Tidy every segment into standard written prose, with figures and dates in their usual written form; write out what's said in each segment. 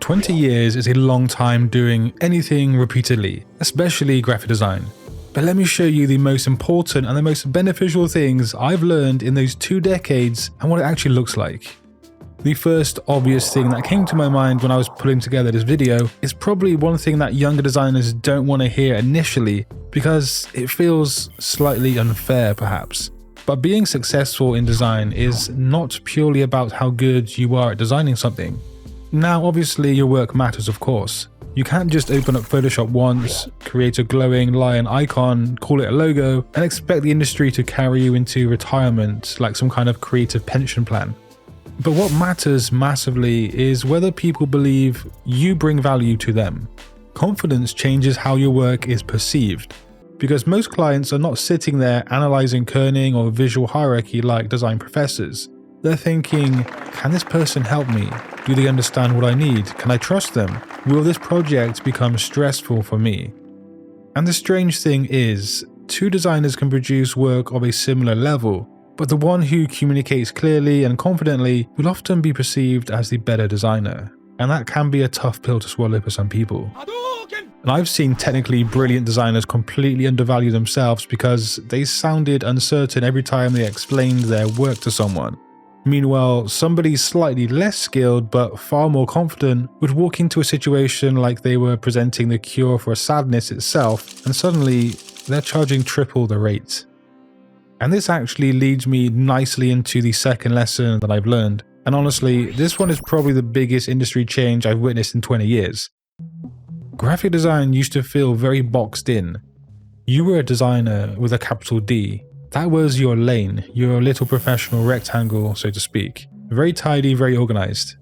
20 years is a long time doing anything repeatedly, especially graphic design. But let me show you the most important and the most beneficial things I've learned in those 2 decades and what it actually looks like. The first obvious thing that came to my mind when I was putting together this video is probably one thing that younger designers don't want to hear initially because it feels slightly unfair perhaps. But being successful in design is not purely about how good you are at designing something. Now obviously your work matters, of course. You can't just open up Photoshop once, create a glowing lion icon, call it a logo, and expect the industry to carry you into retirement like some kind of creative pension plan. But what matters massively is whether people believe you bring value to them. Confidence changes how your work is perceived, because most clients are not sitting there analyzing kerning or visual hierarchy like design professors. They're thinking, can this person help me? Do they understand what I need? Can I trust them? Will this project become stressful for me? And the strange thing is, 2 designers can produce work of a similar level, but the one who communicates clearly and confidently will often be perceived as the better designer. And that can be a tough pill to swallow for some people. And I've seen technically brilliant designers completely undervalue themselves because they sounded uncertain every time they explained their work to someone. Meanwhile, somebody slightly less skilled but far more confident would walk into a situation like they were presenting the cure for sadness itself, and suddenly they're charging triple the rate. And this actually leads me nicely into the second lesson that I've learned. And honestly, this one is probably the biggest industry change I've witnessed in 20 years. Graphic design used to feel very boxed in. You were a designer with a capital D. That was your lane, your little professional rectangle, so to speak. Very tidy, very organized.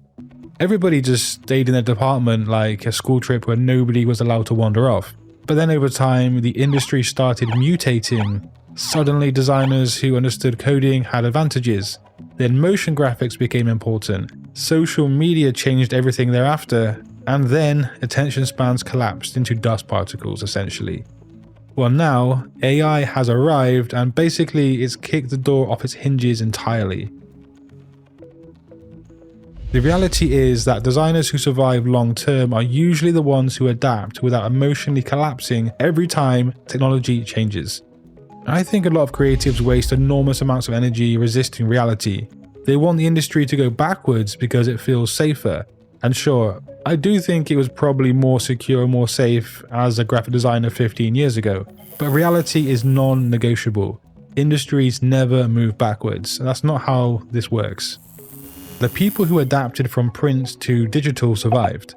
Everybody just stayed in their department like a school trip where nobody was allowed to wander off. But then over time, the industry started mutating. Suddenly, designers who understood coding had advantages. Then motion graphics became important. Social media changed everything thereafter. And then attention spans collapsed into dust particles, essentially. Well, now AI has arrived and basically it's kicked the door off its hinges entirely. The reality is that designers who survive long term are usually the ones who adapt without emotionally collapsing every time technology changes. I think a lot of creatives waste enormous amounts of energy resisting reality. They want the industry to go backwards because it feels safer. And sure, I do think it was probably more secure and more safe as a graphic designer 15 years ago, but reality is non-negotiable. Industries never move backwards, and that's not how this works. The people who adapted from print to digital survived.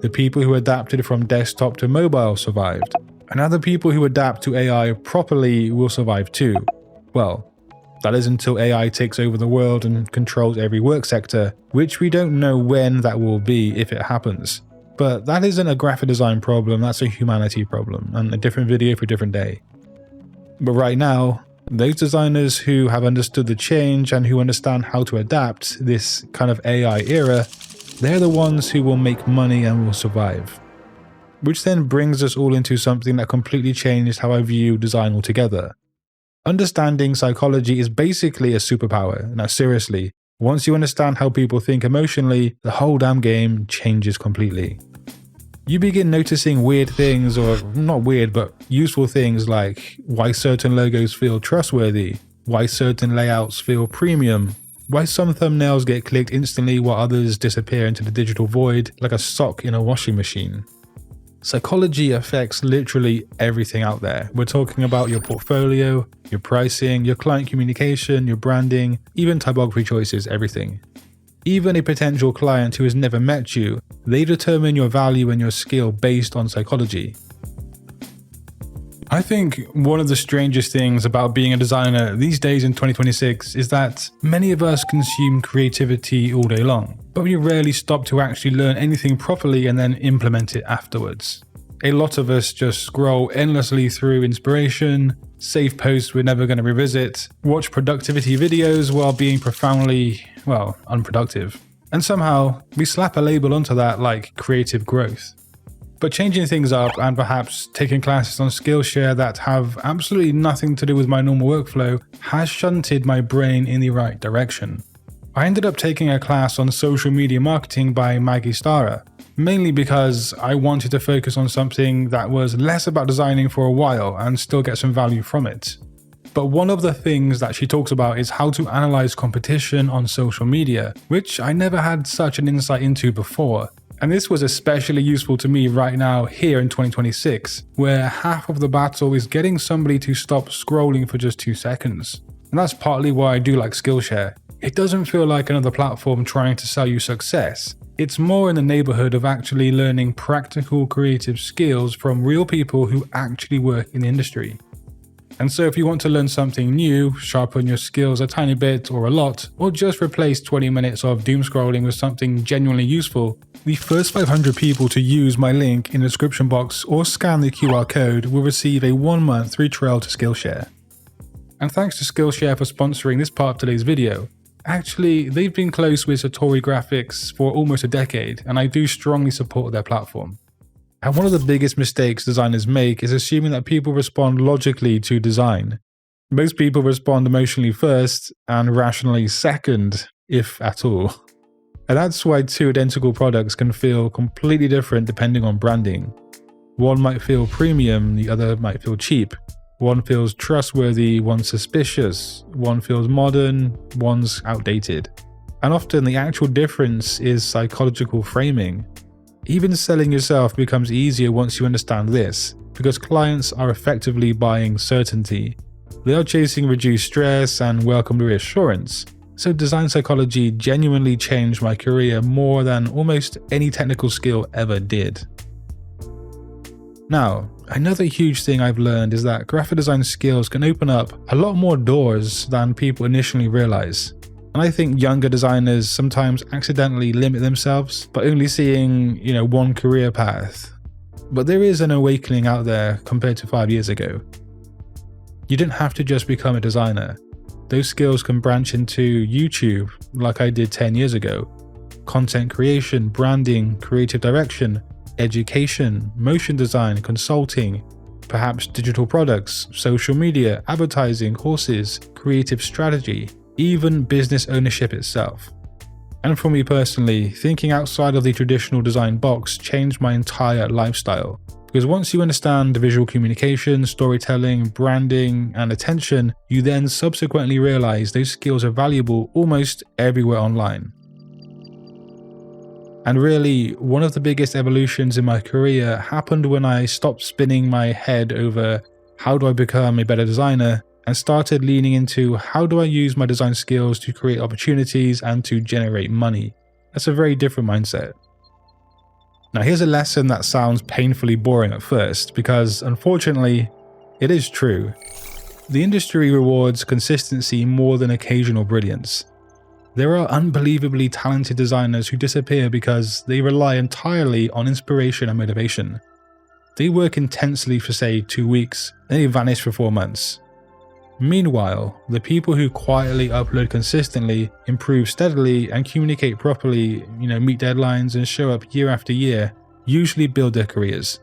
The people who adapted from desktop to mobile survived. And now the people who adapt to AI properly will survive too. Well, that is until AI takes over the world and controls every work sector, which we don't know when that will be if it happens. But that isn't a graphic design problem, that's a humanity problem, and a different video for a different day. But right now, those designers who have understood the change and who understand how to adapt this kind of AI era, they're the ones who will make money and will survive. Which then brings us all into something that completely changed how I view design altogether. Understanding psychology is basically a superpower. Now seriously, once you understand how people think emotionally, the whole damn game changes completely. You begin noticing weird things, or not weird, but useful things like why certain logos feel trustworthy, why certain layouts feel premium, why some thumbnails get clicked instantly while others disappear into the digital void like a sock in a washing machine. Psychology affects literally everything out there. We're talking about your portfolio, your pricing, your client communication, your branding, even typography choices, everything. Even a potential client who has never met you, they determine your value and your skill based on psychology. I think one of the strangest things about being a designer these days in 2026 is that many of us consume creativity all day long, but we rarely stop to actually learn anything properly and then implement it afterwards. A lot of us just scroll endlessly through inspiration, save posts we're never going to revisit, watch productivity videos while being profoundly, unproductive. And somehow, we slap a label onto that like creative growth. But changing things up and perhaps taking classes on Skillshare that have absolutely nothing to do with my normal workflow has shunted my brain in the right direction. I ended up taking a class on social media marketing by Maggie Stara, mainly because I wanted to focus on something that was less about designing for a while and still get some value from it. But one of the things that she talks about is how to analyze competition on social media, which I never had such an insight into before. And this was especially useful to me right now here in 2026, where half of the battle is getting somebody to stop scrolling for just 2 seconds. And that's partly why I do like Skillshare. It doesn't feel like another platform trying to sell you success. It's more in the neighborhood of actually learning practical creative skills from real people who actually work in the industry. And so if you want to learn something new, sharpen your skills a tiny bit or a lot, or just replace 20 minutes of doom scrolling with something genuinely useful, the first 500 people to use my link in the description box or scan the QR code will receive a 1-month free trial to Skillshare. And thanks to Skillshare for sponsoring this part of today's video. Actually, they've been close with Satori graphics for almost a decade, and I do strongly support their platform. And one of the biggest mistakes designers make is assuming that people respond logically to design. Most people respond emotionally first and rationally second, if at all. And that's why 2 identical products can feel completely different depending on branding. One might feel premium, the other might feel cheap. One feels trustworthy, one's suspicious. One feels modern, one's outdated. And often the actual difference is psychological framing. Even selling yourself becomes easier once you understand this, because clients are effectively buying certainty. They are chasing reduced stress and welcome reassurance. So design psychology genuinely changed my career more than almost any technical skill ever did. Now, another huge thing I've learned is that graphic design skills can open up a lot more doors than people initially realize. And I think younger designers sometimes accidentally limit themselves by only seeing, one career path. But there is an awakening out there compared to 5 years ago. You don't have to just become a designer. Those skills can branch into YouTube, like I did 10 years ago. Content creation, branding, creative direction, education, motion design, consulting, perhaps digital products, social media, advertising, courses, creative strategy, even business ownership itself. And for me personally, thinking outside of the traditional design box changed my entire lifestyle. Because once you understand visual communication, storytelling, branding, and attention, you then subsequently realize those skills are valuable almost everywhere online. And really, one of the biggest evolutions in my career happened when I stopped spinning my head over how do I become a better designer and started leaning into how do I use my design skills to create opportunities and to generate money. That's a very different mindset. Now here's a lesson that sounds painfully boring at first, because unfortunately, it is true. The industry rewards consistency more than occasional brilliance. There are unbelievably talented designers who disappear because they rely entirely on inspiration and motivation. They work intensely for say 2 weeks, then they vanish for 4 months. Meanwhile, the people who quietly upload consistently, improve steadily, and communicate properly, meet deadlines and show up year after year, usually build their careers.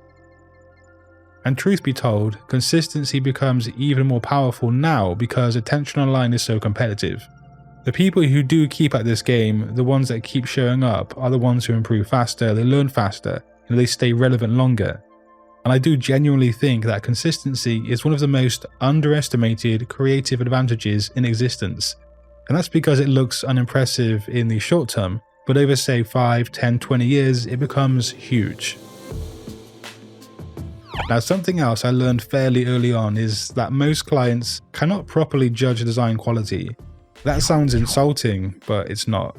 And truth be told, consistency becomes even more powerful now because attention online is so competitive. The people who do keep at this game, the ones that keep showing up, are the ones who improve faster, they learn faster, and they stay relevant longer. And I do genuinely think that consistency is one of the most underestimated creative advantages in existence. And that's because it looks unimpressive in the short term, but over say 5, 10, 20 years, it becomes huge. Now something else I learned fairly early on is that most clients cannot properly judge design quality. That sounds insulting, but it's not.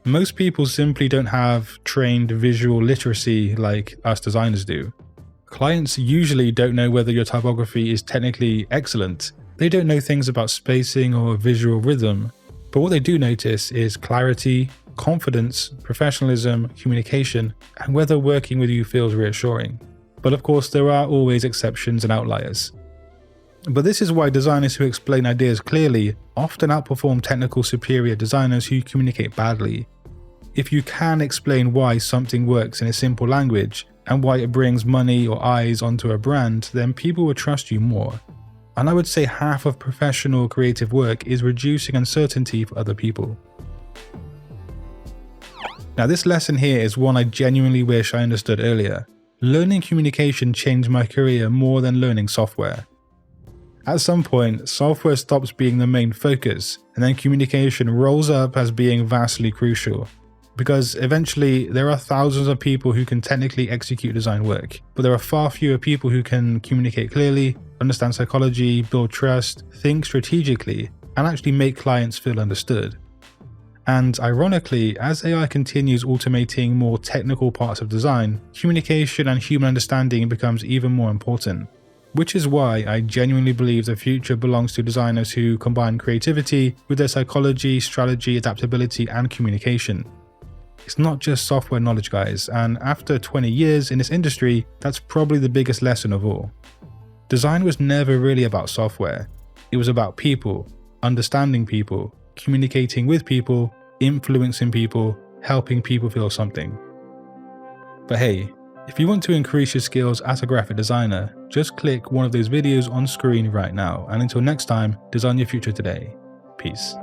Most people simply don't have trained visual literacy like us designers do. Clients usually don't know whether your typography is technically excellent. They don't know things about spacing or visual rhythm. But what they do notice is clarity, confidence, professionalism, communication, and whether working with you feels reassuring. But of course, there are always exceptions and outliers. But this is why designers who explain ideas clearly often outperform technical superior designers who communicate badly. If you can explain why something works in a simple language, and why it brings money or eyes onto a brand, then people will trust you more. And I would say half of professional creative work is reducing uncertainty for other people. Now, this lesson here is one I genuinely wish I understood earlier. Learning communication changed my career more than learning software. At some point, software stops being the main focus, and then communication rolls up as being vastly crucial. Because eventually, there are thousands of people who can technically execute design work, but there are far fewer people who can communicate clearly, understand psychology, build trust, think strategically, and actually make clients feel understood. And ironically, as AI continues automating more technical parts of design, communication and human understanding becomes even more important. Which is why I genuinely believe the future belongs to designers who combine creativity with their psychology, strategy, adaptability, and communication. It's not just software knowledge, guys, and after 20 years in this industry, that's probably the biggest lesson of all. Design was never really about software. It was about people, understanding people, communicating with people, influencing people, helping people feel something. But hey, if you want to increase your skills as a graphic designer, just click one of those videos on screen right now, and until next time, design your future today. Peace.